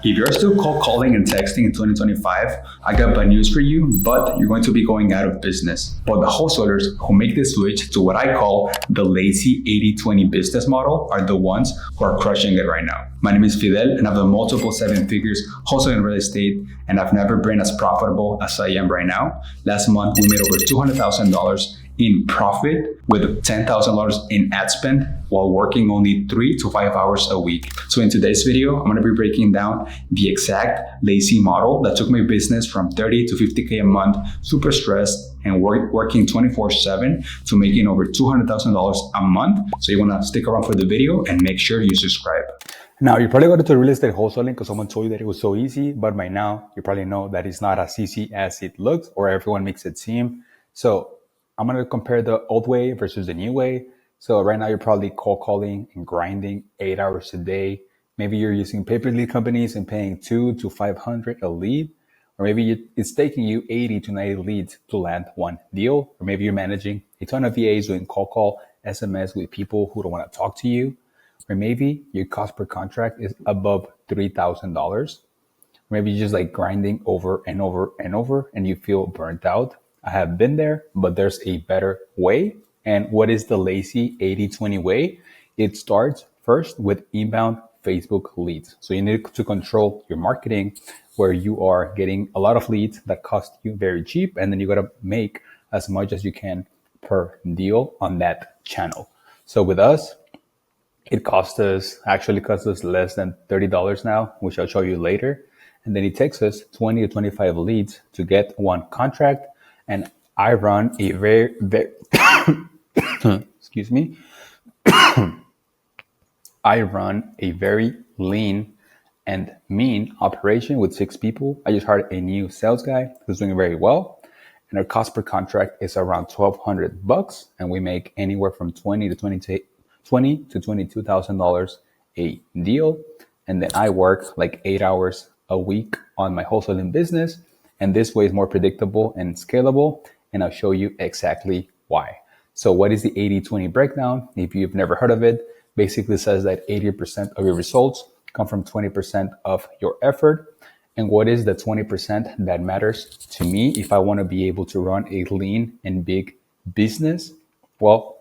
If you're still cold calling and texting in 2025, I got bad news for you, but you're going to be going out of business. But the wholesalers who make the switch to what I call the lazy 80-20 business model are the ones who are crushing it right now. My name is Fidel, and I've done multiple seven figures wholesaling real estate, and I've never been as profitable as I am right now. Last month, we made over $200,000 in profit with $10,000 in ad spend while working only 3 to 5 hours a week. So in today's video, I'm going to be breaking down the exact lazy model that took my business from 30 to 50K a month, super stressed and working 24/7 to making over $200,000 a month. So you want to stick around for the video and make sure you subscribe. Now, you probably got into real estate wholesaling because someone told you that it was so easy, but by now you probably know that it's not as easy as it looks or everyone makes it seem. So I'm going to compare the old way versus the new way. So right now you're probably cold calling and grinding 8 hours a day. Maybe you're using pay-per-lead companies and paying $200 to $500 a lead. Or maybe it's taking you 80 to 90 leads to land one deal. Or maybe you're managing a ton of VAs doing cold call, SMS with people who don't want to talk to you. Or maybe your cost per contract is above $3,000. Maybe you're just like grinding over and over and over and you feel burnt out. I have been there, but there's a better way. And what is the lazy 80-20 way? It starts first with inbound Facebook leads. So you need to control your marketing where you are getting a lot of leads that cost you very cheap. And then you got to make as much as you can per deal on that channel. So with us, it costs us less than $30 now, which I'll show you later. And then it takes us 20 to 25 leads to get one contract. And I run a very excuse me. I run a very lean and mean operation with 6 people. I just hired a new sales guy who's doing very well. And our cost per contract is around $1,200, and we make anywhere from $20 to $22,000 a deal. And then I work like 8 hours a week on my wholesaling business. And this way is more predictable and scalable. And I'll show you exactly why. So what is the 80-20 breakdown? If you've never heard of it, basically says that 80% of your results come from 20% of your effort. And what is the 20% that matters to me if I want to be able to run a lean and big business? Well,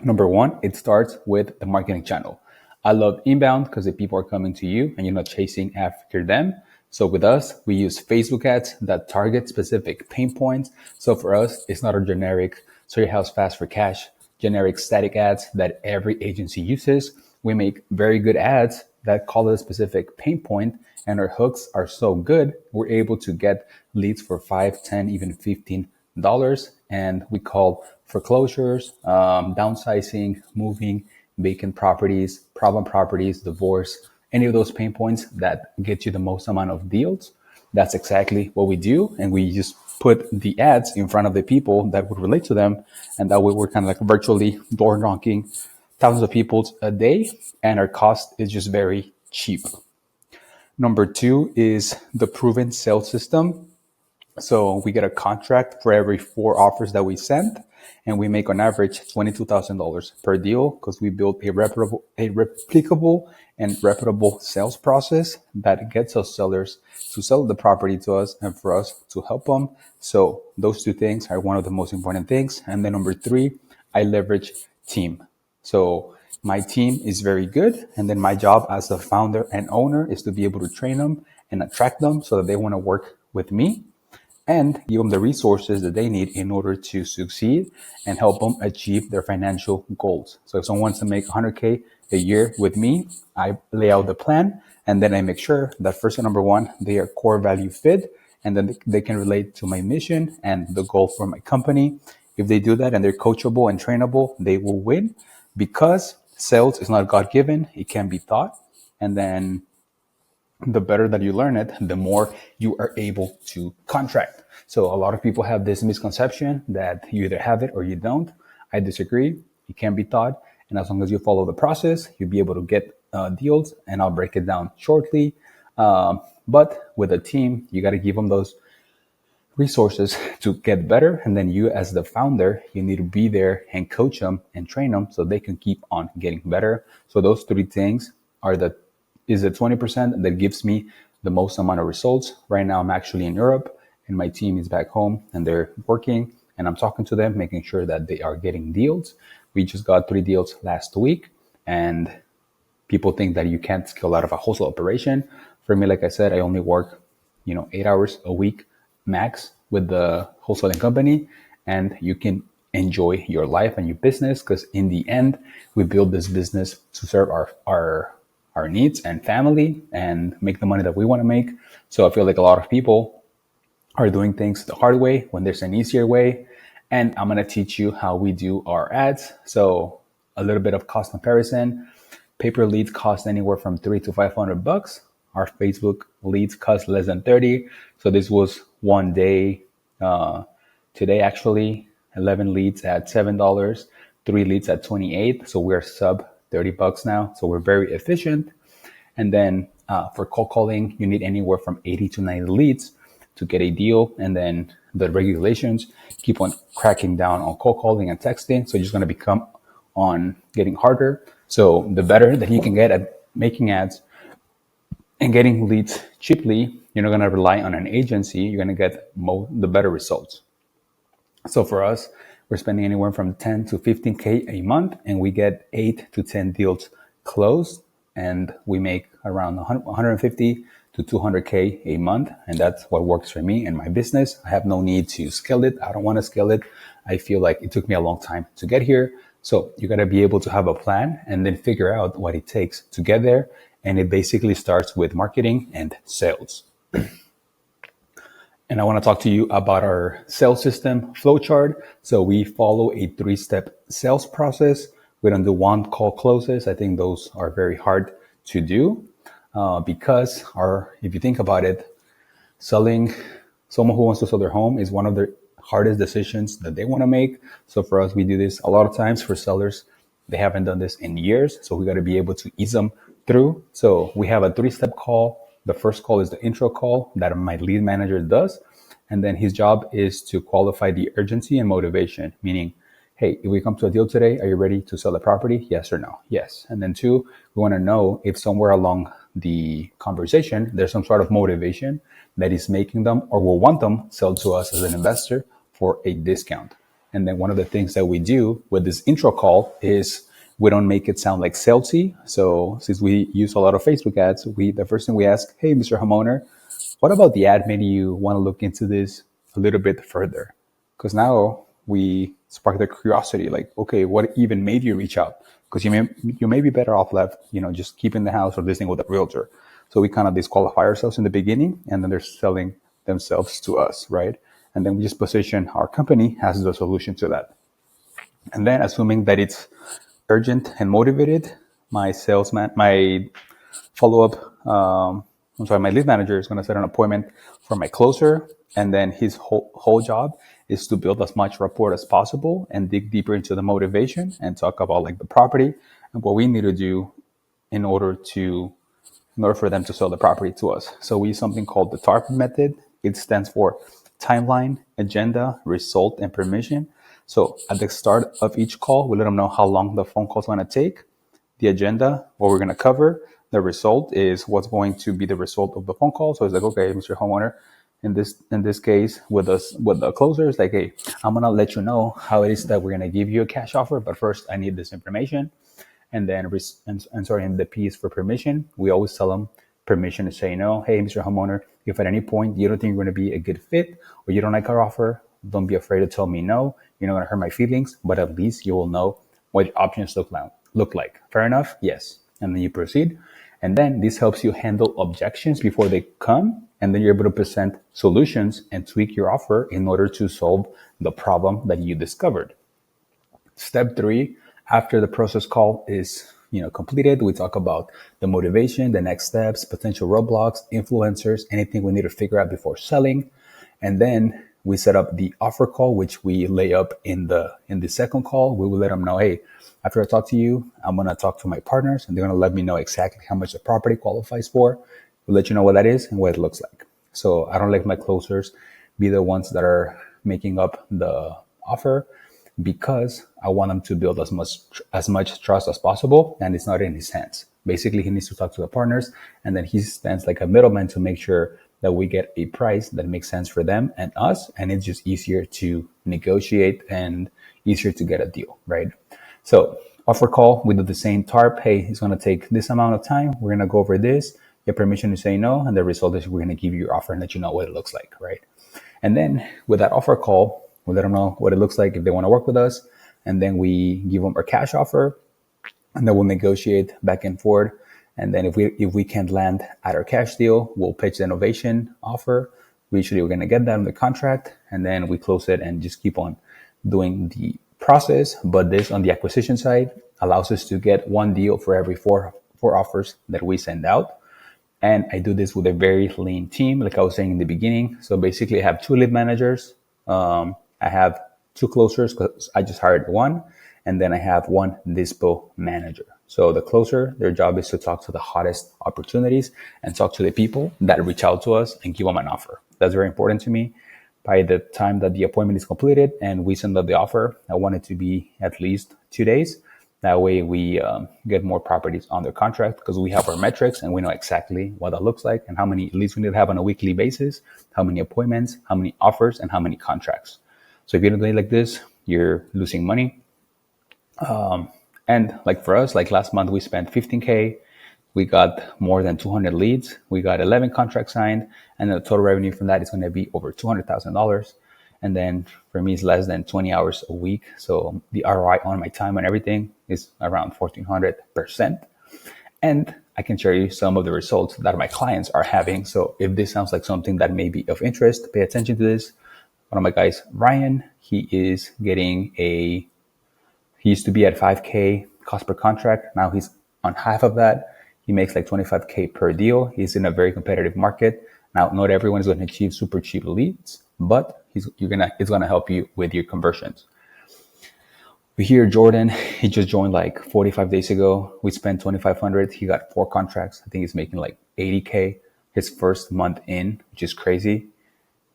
number one, it starts with the marketing channel. I love inbound because the people are coming to you and you're not chasing after them. So with us, we use Facebook ads that target specific pain points. So for us, it's not a generic sell your house fast for cash, generic static ads that every agency uses. We make very good ads that call it a specific pain point, and our hooks are so good, we're able to get leads for $5, $10, even $15. And we call foreclosures, downsizing, moving, vacant properties, problem properties, divorce, any of those pain points that get you the most amount of deals. That's exactly what we do. And we just put the ads in front of the people that would relate to them. And that way we're kind of like virtually door knocking thousands of people a day. And our cost is just very cheap. Number 2 is the proven sales system. So we get a contract for every 4 offers that we send. And we make on average $22,000 per deal because we built a replicable and reputable sales process that gets us sellers to sell the property to us and for us to help them. So those 2 things are one of the most important things. And then number 3, I leverage team. So my team is very good. And then my job as the founder and owner is to be able to train them and attract them so that they want to work with me and give them the resources that they need in order to succeed and help them achieve their financial goals. So if someone wants to make 100K a year with me, I lay out the plan and then I make sure that first and number 1, they are core value fit and then they can relate to my mission and the goal for my company. If they do that and they're coachable and trainable, they will win because sales is not God-given. It can be taught. And then the better that you learn it, the more you are able to contract. So a lot of people have this misconception that you either have it or you don't. I disagree. It can be taught. And as long as you follow the process, you'll be able to get deals. And I'll break it down shortly. But with a team, you got to give them those resources to get better. And then you as the founder, you need to be there and coach them and train them so they can keep on getting better. So those 3 things are the 20% that gives me the most amount of results. Right now, I'm actually in Europe and my team is back home and they're working and I'm talking to them, making sure that they are getting deals. We just got 3 deals last week, and people think that you can't scale out of a wholesale operation. For me, like I said, I only work, 8 hours a week max with the wholesaling company, and you can enjoy your life and your business because in the end, we build this business to serve our needs and family and make the money that we want to make. So I feel like a lot of people are doing things the hard way when there's an easier way. And I'm going to teach you how we do our ads. So a little bit of cost comparison. Paper leads cost anywhere from $300 to $500. Our Facebook leads cost less than 30. So this was one day. Today, actually, 11 leads at $7, 3 leads at 28. So we're sub $30 now. So we're very efficient. And then for cold calling, you need anywhere from 80 to 90 leads to get a deal. And then the regulations keep on cracking down on cold calling and texting. So you're just going to become on getting harder. So the better that you can get at making ads and getting leads cheaply, you're not going to rely on an agency. You're going to get the better results. So for us, we're spending anywhere from 10 to 15K a month, and we get 8 to 10 deals closed, and we make around 150 to 200K a month. And that's what works for me and my business. I have no need to scale it. I don't want to scale it. I feel like it took me a long time to get here. So you got to be able to have a plan and then figure out what it takes to get there. And it basically starts with marketing and sales. And I want to talk to you about our sales system flowchart. So we follow a 3-step sales process. We don't do one call closes. I think those are very hard to do because if you think about it, selling someone who wants to sell their home is one of the hardest decisions that they want to make. So for us, we do this a lot of times. For sellers, they haven't done this in years. So we got to be able to ease them through. So we have a 3-step call. The first call is the intro call that my lead manager does. And then his job is to qualify the urgency and motivation, meaning, hey, if we come to a deal today, are you ready to sell the property? Yes or no? Yes. And then 2, we want to know if somewhere along the conversation, there's some sort of motivation that is making them or will want them sell to us as an investor for a discount. And then one of the things that we do with this intro call is we don't make it sound like salesy. So since we use a lot of Facebook ads, the first thing we ask, hey, Mr. Homeowner, what about the ad made you want to look into this a little bit further? Because now we spark the curiosity, like, okay, what even made you reach out? Because you may be better off left, just keeping the house or listening with a realtor. So we kind of disqualify ourselves in the beginning, and then they're selling themselves to us, right? And then we just position our company as the solution to that. And then assuming that it's urgent and motivated, my my lead manager is going to set an appointment for my closer. And then his whole job is to build as much rapport as possible and dig deeper into the motivation and talk about like the property and what we need to do in order for them to sell the property to us. So we use something called the TARP method. It stands for timeline, agenda, result, and permission. So at the start of each call, we let them know how long the phone call is going to take, the agenda, what we're going to cover. The result is what's going to be the result of the phone call. So it's like, okay, Mr. Homeowner, in this case with the closer, it's like, hey, I'm going to let you know how it is that we're going to give you a cash offer. But first, I need this information. And then, the P is for permission. We always tell them permission to say no. Hey, Mr. Homeowner, if at any point you don't think you're going to be a good fit or you don't like our offer, don't be afraid to tell me no. You're not going to hurt my feelings, but at least you will know what your options look like. Fair enough? Yes. And then you proceed. And then this helps you handle objections before they come. And then you're able to present solutions and tweak your offer in order to solve the problem that you discovered. Step 3, after the process call is completed, we talk about the motivation, the next steps, potential roadblocks, influencers, anything we need to figure out before selling. And then we set up the offer call, which we lay up in the second call. We will let them know, hey, after I talk to you, I'm going to talk to my partners and they're going to let me know exactly how much the property qualifies for. We'll let you know what that is and what it looks like. So I don't let my closers be the ones that are making up the offer because I want them to build as much trust as possible, and it's not in his hands. Basically, he needs to talk to the partners, and then he stands like a middleman to make sure that we get a price that makes sense for them and us, and it's just easier to negotiate and easier to get a deal, right? So offer call, we do the same TARP. Hey, it's going to take this amount of time. We're going to go over this, get permission to say no, and the result is we're going to give you your offer and let you know what it looks like, right? And then with that offer call, we let them know what it looks like if they want to work with us, and then we give them our cash offer, and then we'll negotiate back and forth. And then if we can't land at our cash deal, we'll pitch the innovation offer. We're going to get that in the contract, and then we close it and just keep on doing the process. But this on the acquisition side allows us to get one deal for every four offers that we send out. And I do this with a very lean team, like I was saying in the beginning. So basically, I have 2 lead managers. I have 2 closers because I just hired one. And then I have 1 dispo manager. So the closer, their job is to talk to the hottest opportunities and talk to the people that reach out to us and give them an offer. That's very important to me. By the time that the appointment is completed and we send out the offer, I want it to be at least 2 days. That way we get more properties on their contract because we have our metrics and we know exactly what that looks like and how many leads we need to have on a weekly basis, how many appointments, how many offers, and how many contracts. So if you don't do it like this, you're losing money. And like for us, like last month, we spent $15K. We got more than 200 leads. We got 11 contracts signed, and the total revenue from that is going to be over $200,000. And then for me, it's less than 20 hours a week. So the ROI on my time and everything is around 1,400%. And I can share you some of the results that my clients are having. So if this sounds like something that may be of interest, pay attention to this. One of my guys, Ryan, he is getting he used to be at 5K cost per contract. Now he's on half of that. He makes like 25K per deal. He's in a very competitive market. Now, not everyone is going to achieve super cheap leads, but it's going to help you with your conversions. We hear Jordan, he just joined like 45 days ago. We spent 2,500. He got 4 contracts. I think he's making like 80K his first month in, which is crazy.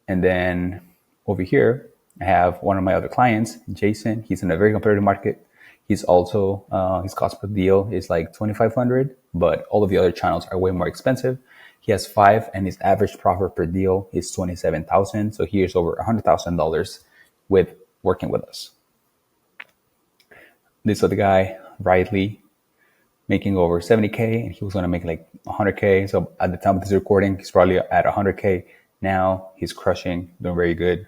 And then over here, I have one of my other clients, Jason. He's in a very competitive market. He's also, his cost per deal is like 2,500, but all of the other channels are way more expensive. He has 5 and his average profit per deal is 27,000. So he is over $100,000 with working with us. This other guy, Riley, making over 70K, and he was going to make like 100K. So at the time of this recording, he's probably at 100K. Now he's crushing, doing very good.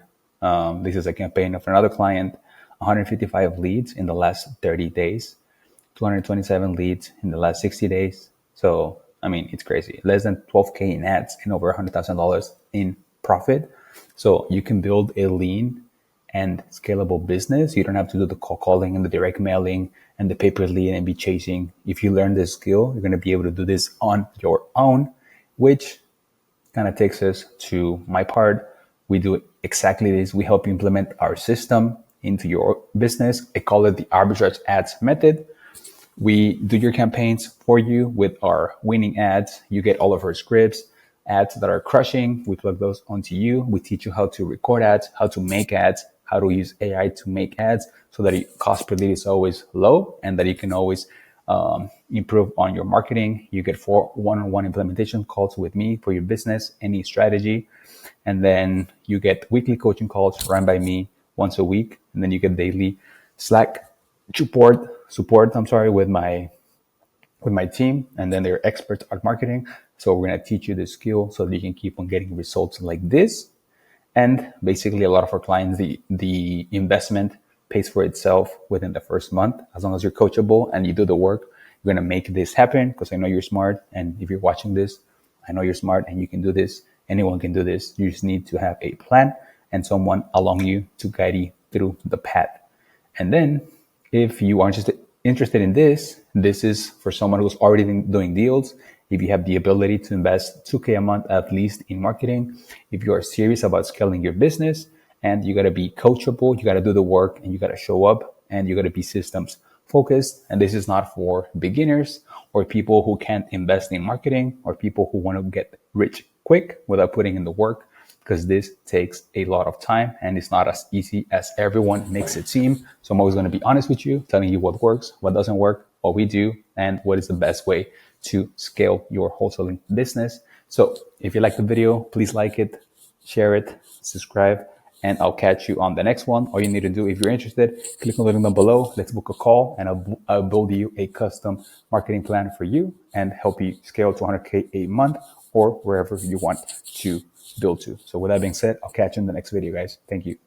This is a campaign of another client, 155 leads in the last 30 days, 227 leads in the last 60 days. So, I mean, it's crazy. Less than 12K in ads and over $100,000 in profit. So you can build a lean and scalable business. You don't have to do the cold calling and the direct mailing and the pay per lead and be chasing. If you learn this skill, you're going to be able to do this on your own, which kind of takes us to my part. We do exactly this. We help you implement our system into your business. I call it the arbitrage ads method. We do your campaigns for you with our winning ads. You get all of our scripts, ads that are crushing. We plug those onto you. We teach you how to record ads, how to make ads, how to use AI to make ads so that your cost per lead is always low and that you can always improve on your marketing. You get 4 one-on-one implementation calls with me for your business, any strategy. And then you get weekly coaching calls run by me once a week. And then you get daily Slack support with my team. And then they're experts at marketing. So we're going to teach you the skill so that you can keep on getting results like this. And basically a lot of our clients, the investment pays for itself within the first month. As long as you're coachable and you do the work, you're going to make this happen because I know you're smart. And if you're watching this, I know you're smart and you can do this. Anyone can do this. You just need to have a plan and someone along you to guide you through the path. And then if you are interested in this is for someone who's already been doing deals. If you have the ability to invest $2K a month at least in marketing, if you are serious about scaling your business, and you got to be coachable, you got to do the work, and you got to show up, and you got to be systems focused. And this is not for beginners or people who can't invest in marketing or people who want to get rich quick without putting in the work, because this takes a lot of time and it's not as easy as everyone makes it seem. So I'm always going to be honest with you, telling you what works, what doesn't work, what we do, and what is the best way to scale your wholesaling business. So if you like the video, please like it, share it, subscribe, and I'll catch you on the next one. All you need to do, if you're interested, click on the link down below. Let's book a call, and I'll build you a custom marketing plan for you and help you scale to 100K a month or wherever you want to build to. So with that being said, I'll catch you in the next video, guys. Thank you.